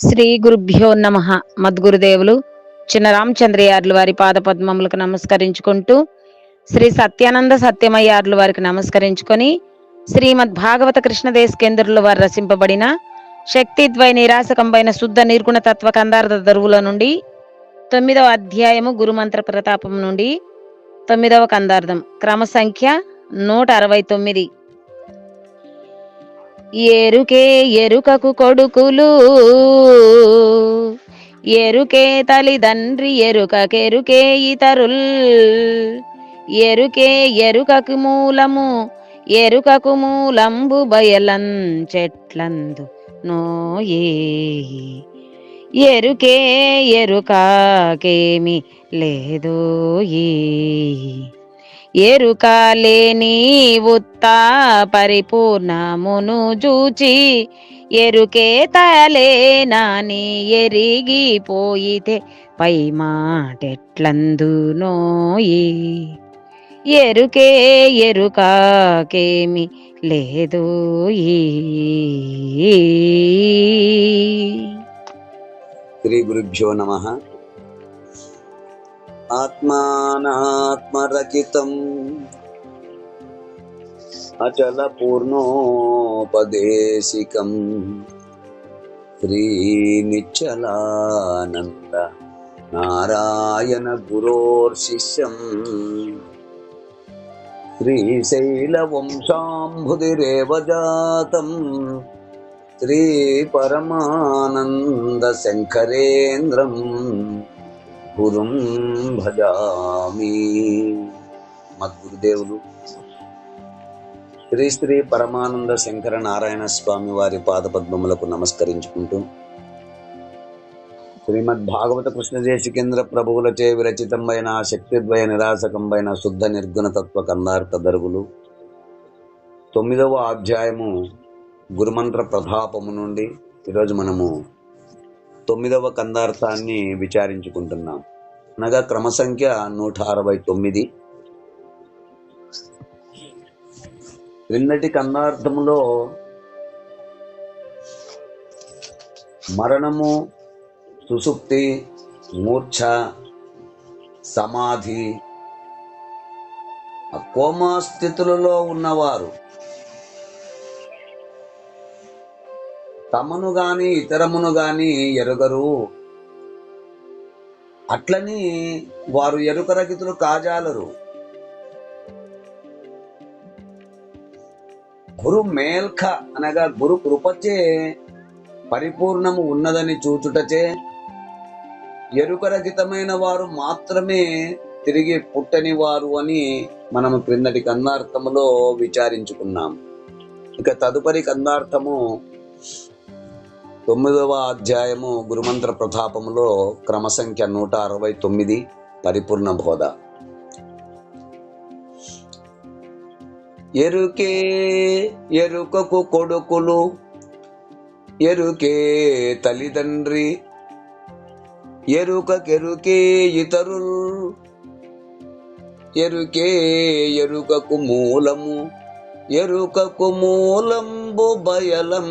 శ్రీ గురుభ్యో నమ. మద్గురుదేవులు చిన్న రామచంద్రయార్ల వారి పాదపద్మములకు నమస్కరించుకుంటూ, శ్రీ సత్యానంద సత్యమయ్యార్ల వారికి నమస్కరించుకొని, శ్రీమద్ భాగవత కృష్ణదేశకేంద్రుల వారు రచింపబడిన శక్తిద్వయ నిరాశకంబైన శుద్ధ నిర్గుణ తత్వ కందార్థ దరువుల నుండి 9వ అధ్యాయము గురుమంత్ర ప్రతాపం నుండి 9వ కందార్థం, క్రమ సంఖ్య 169. ఎరుకే ఎరుకకు కొడుకులు, ఎరుకే తల్లిదండ్రి, ఎరుకకెరుకే ఇతరుల్, ఎరుకే ఎరుకకు మూలము, ఎరుకకు మూలంబు బయలం చెట్లందు నోయే. ఎరుకే ఎరుకకేమి లేదోయే. ఎరుక లేని ఉత్త పరిపూర్ణమును జూచి, ఎరుకే తలేనాని ఎరిగిపోయితే పై మాటెట్లందునోయి. ఎరుకే ఎరుకకేమి లేదోయి. శ్రీ గురుభ్యో నమః. ఆత్మానాత్మరచితం అచల పూర్ణోపదేశికం శ్రీ నిశ్చలానంద నారాయణ గురోర్శిష్యం శ్రీశైల వంశాంబుధిరేవ జాతం శ్రీ పరమానంద శంకరేంద్రం గురుం భజామి. మద్గురుదేవులు శ్రీ శ్రీ పరమానంద శంకర నారాయణ స్వామి వారి పాదపద్మములకు నమస్కరించుకుంటూ, శ్రీమద్ భాగవత కృష్ణదేశికేంద్ర ప్రభువులచే విరచితమైన శక్తిద్వయ నిరాశకంబైన శుద్ధ నిర్గుణ తత్వ కందార్థ దరువులు 9వ అధ్యాయము గురుమంత్ర ప్రతాపము నుండి ఈరోజు మనము 9వ కందార్థాన్ని విచారించుకుంటున్నాం. అనగా క్రమ సంఖ్య 169. క్రిందటి కందార్థములో మరణము, సుషుప్తి, మూర్ఛ, సమాధి, కోమా స్థితులలో ఉన్నవారు తమను గాని ఇతరమును గాని ఎరుగరు. అట్లని వారు ఎరుకరహితులు కాజాలరు. గురు మేల్ఖ అనగా గురు కృపచే పరిపూర్ణము ఉన్నదని చూచుటచే ఎరుకరహితమైన వారు మాత్రమే తిరిగి పుట్టని వారు అని మనము క్రిందటి కందార్థములో విచారించుకున్నాం. ఇక తదుపరి కందార్థము 9వ అధ్యాయము గురుమంత్ర ప్రతాపములో క్రమ సంఖ్య 169 పరిపూర్ణ బోధ. ఎరుకే ఎరుకకు కొడుకులు, ఎరుకే తల్లిదండ్రి, ఎరుకకెరుకే ఇతరుల్, ఎరుకే ఎరుకకు మూలము, ఎరుకకు మూలంబు బయలం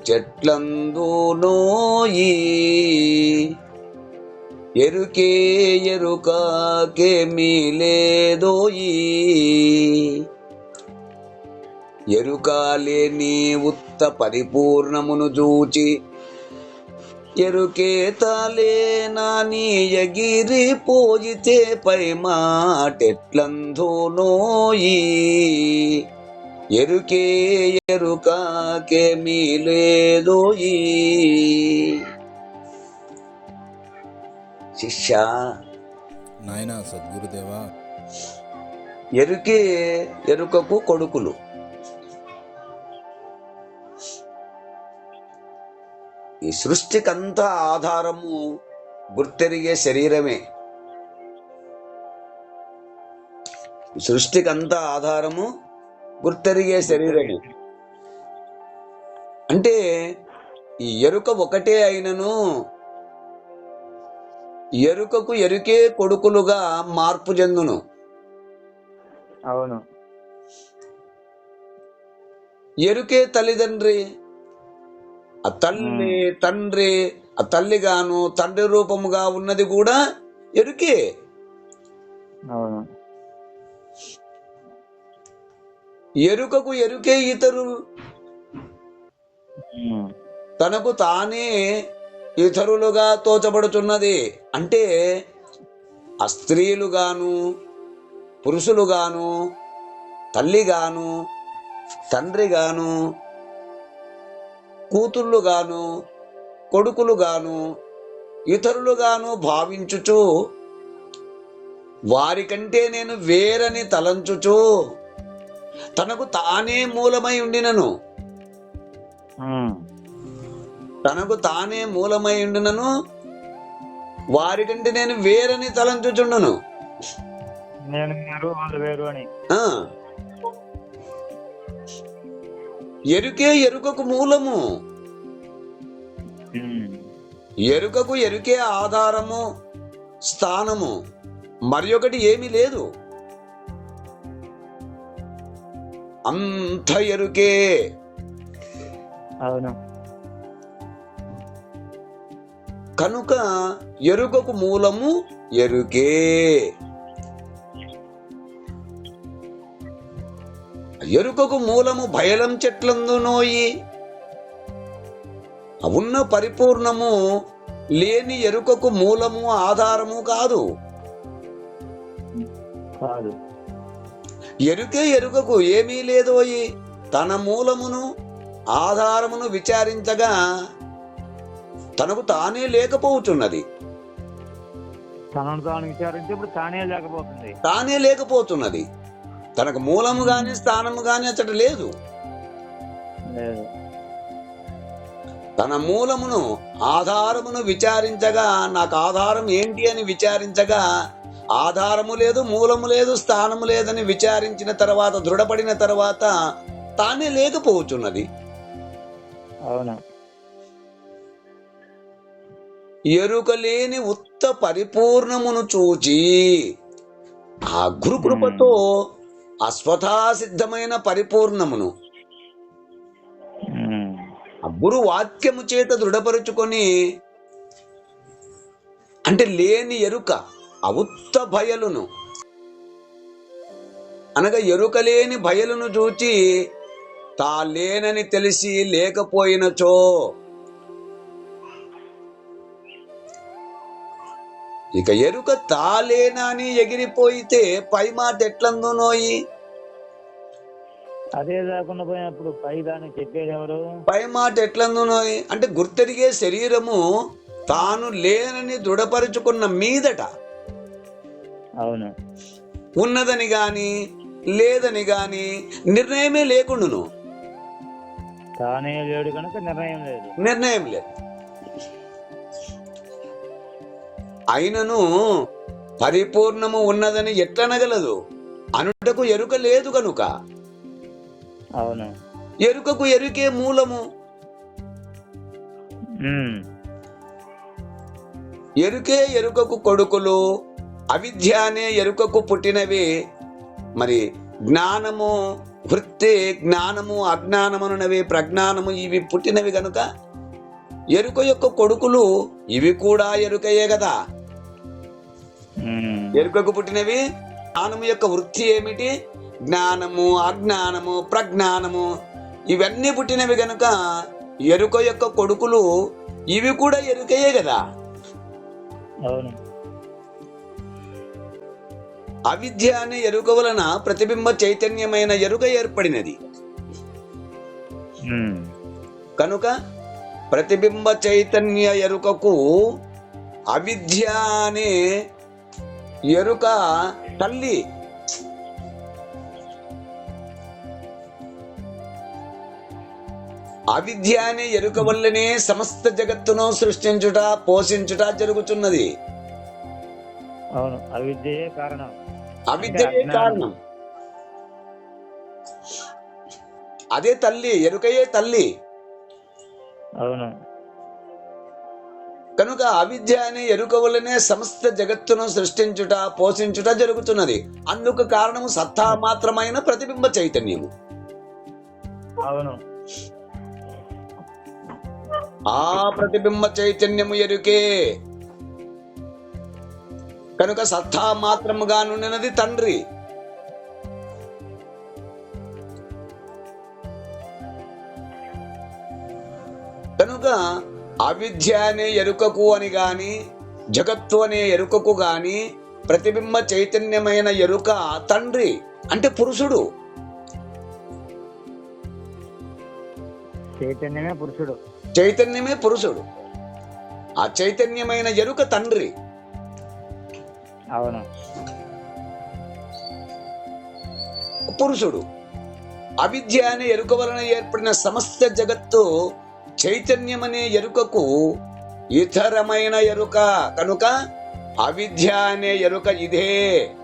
చెట్లందునోయి. ఎరుకే ఎరుకకేమీ లేదోయి. ఎరుక లేని ఉత్త పరిపూర్ణమును జూచి, ఎరుకే తాలేనాని ఎగిరిపోయితే పై మాటెట్లందునోయి. ఎరుకే ఎరుకకేమీ లేదోయి. శిష్య, నాయనా సద్గురుదేవా, ఎరుకే ఎరుకకు కొడుకులు. ఈ సృష్టికంతా ఆధారము గుర్తెరిగే శరీరమే. సృష్టికంతా ఆధారము గుర్తెరిగే శరీరమే. అంటే ఈ ఎరుక ఒకటే అయినను ఎరుకకు ఎరుకే కొడుకులుగా మార్పు చెందును. అవును. ఎరుకే తల్లిదండ్రి ఆ తల్లి తండ్రి, ఆ తల్లిగాను తండ్రి రూపముగా ఉన్నది కూడా ఎరుకే. అవును. ఎరుకకు ఎరుకే ఇతరులు. తనకు తానే ఇతరులుగా తోచబడుతున్నది. అంటే ఆ స్త్రీలుగాను పురుషులుగాను తల్లిగాను తండ్రిగాను కూతుళ్ళుగాను కొడుకులుగాను ఇతరులుగాను భావించుచు వారికంటే నేను వేరని తలంచుచు తనకు తానే మూలమై ఉండినను వారికంటే నేను వేరని తలంచుచుండను. నేను వేరు వాళ్ళు వేరు అని. ఎరుకే ఎరుకకు మూలము. ఎరుకకు ఎరుకే ఆధారము స్థానము, మరి ఒకటి ఏమీ లేదు. అంత ఎరుకే. అవును. కనుక ఎరుకకు మూలము ఎరుకే. ఎరుకకు మూలము భయలం చెట్లందునోయి. ఉన్న పరిపూర్ణము లేని ఎరుకకు మూలము ఆధారము కాదు. ఎరుకే ఎరుకకు ఏమీ లేదోయి. తన మూలమును ఆధారమును విచారించగా తనకు తానే లేకపోతున్నది. తనను తాను విచారించేప్పుడు తానే లేకపోతున్నది. తనకు మూలము గాని స్థానము గాని అతడు లేదు. తన మూలమును ఆధారమును విచారించగా, నాకు ఆధారం ఏంటి అని విచారించగా ఆధారము లేదు, మూలము లేదు, స్థానము లేదని విచారించిన తర్వాత దృఢపడిన తర్వాత తానే లేకపోవచ్చున్నది. అవునా. ఎరుక లేని ఉత్త పరిపూర్ణమును చూచి ఆ గురుకృపతో అస్వథా సిద్ధమైన పరిపూర్ణమును ఆ గురు వాక్యము చేత దృఢపరుచుకొని, అంటే లేని ఎరుక అవుత్త భయలును అనగా ఎరుక లేని భయలును చూచి తా లేనని తెలిసి లేకపోయినచో ఇక ఎరుక తాలేనని ఎగిరిపోయితే పై మాట ఎట్లందునోయి. అదే కాకుండా పోయినప్పుడు పై దాన్ని చెప్పేది ఎవరు? పై మాట ఎట్లందునోయి అంటే గుర్తెరిగే శరీరము తాను లేనని దృఢపరుచుకున్న మీదట అవును ఉన్నదని గాని లేదని గాని నిర్ణయమే లేకుండును. తానే లేడు కనుక నిర్ణయం లేదు. అయినను పరిపూర్ణము ఉన్నదని ఎట్లనగలదు? అనుటకు ఎరుక లేదు కనుక. అవును. ఎరుకకు ఎరుకే మూలము. ఎరుకే ఎరుకకు కొడుకులు, అవిద్యానే ఎరుకకు పుట్టినవి. మరి జ్ఞానము వృత్తి, జ్ఞానము అజ్ఞానమునవి, ప్రజ్ఞానము ఇవి పుట్టినవి కనుక ఎరుక యొక్క కొడుకులు ఇవి కూడా ఎరుకయే కదా. ఎరుకకు పుట్టినవి. జ్ఞానము యొక్క వృత్తి ఏమిటి? జ్ఞానము అజ్ఞానము ప్రజ్ఞానము ఇవన్నీ పుట్టినవి గనుక ఎరుక యొక్క కొడుకులు ఇవి కూడా ఎరుకయే కదా. అవును. అవిద్య అనే ఎరుక వలన ప్రతిబింబ చైతన్యమైన ఎరుక ఏర్పడినది కనుక ప్రతిబింబ చైతన్య ఎరుకకు అవిద్య అనే ఎరుక తల్లి. అవిద్య అనే ఎరుక వల్లనే సమస్త జగత్తును సృష్టించుట పోషించుట జరుగుతున్నది. అవును. అవిద్యయే కారణం. అవిద్యయే కారణం. అదే తల్లి, ఎరుకయే తల్లి. అవును. కనుక అవిద్య అనే ఎరుక వల్లనే సమస్త జగత్తును సృష్టించుట పోషించుట జరుగుతున్నది. అందుకు కారణము సత్తా మాత్రమైన ప్రతిబింబ చైతన్యము. అవును. ఆ ప్రతిబింబ చైతన్యము ఎరుకే. కనుక సత్తా మాత్రముగా నుండినది తండ్రి. కనుక అవిద్య అనే ఎరుకకు అని గాని, జగత్తు అనే ఎరుకకు గాని ప్రతిబింబ చైతన్యమైన ఎరుక తండ్రి అంటే పురుషుడు. చైతన్యమే పురుషుడు. చైతన్యమే పురుషుడు. ఆ చైతన్యమైన ఎరుక తండ్రి. అవును. పురుషుడు. అవిద్య అనే ఎరుక వలన ఏర్పడిన సమస్త జగత్తు చైతన్యమనే ఎరుకకు ఇతరమైన ఎరుక. కనుక అవిద్య అనే ఎరుక ఇదే.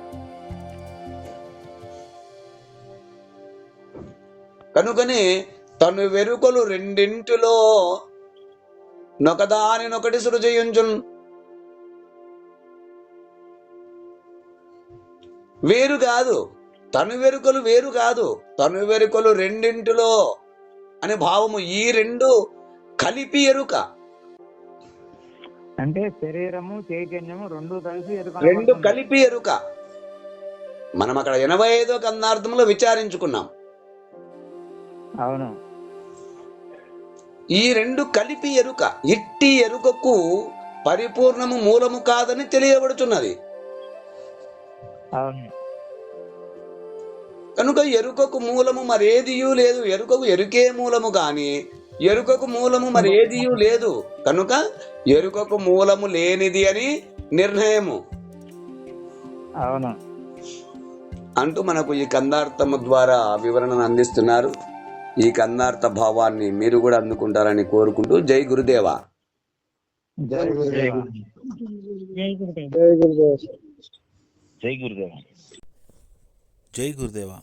కనుకనే తను వెరుకలు రెండింటిలో నొకదానినొకటి సృజయించున్. వేరు కాదు, తను వెరుకలు వేరు కాదు, తను వెరుకలు రెండింటిలో అనే భావము. ఈ రెండు కలిపి ఎరుక. అంటే శరీరము చైతన్యము రెండు కలిసి ఎరుక. రెండు కలిపి ఎరుక. మనం అక్కడ 85వ కందార్థంలో విచారించుకున్నాం. అవును. ఈ రెండు కలిపి ఎరుక. ఇట్టి ఎరుకకు పరిపూర్ణము మూలము కాదని తెలియబడుచున్నది. అవును. కనుక ఎరుకకు మూలము మరేదియూ లేదు. ఎరుకకు ఎరుకే మూలము కాని ఎరుకకు మూలము మరేదియూ లేదు. కనుక ఎరుకకు మూలము లేనిది అని నిర్ణయము. అవును. అంటూ మనకు ఈ కందార్థము ద్వారా వివరణను అందిస్తున్నారు. ఈ కందార్థ భావాన్ని మీరు కూడా అందుకుంటారని కోరుకుంటూ జై గురుదేవా. జై గురుదేవ. జై గురుదేవా.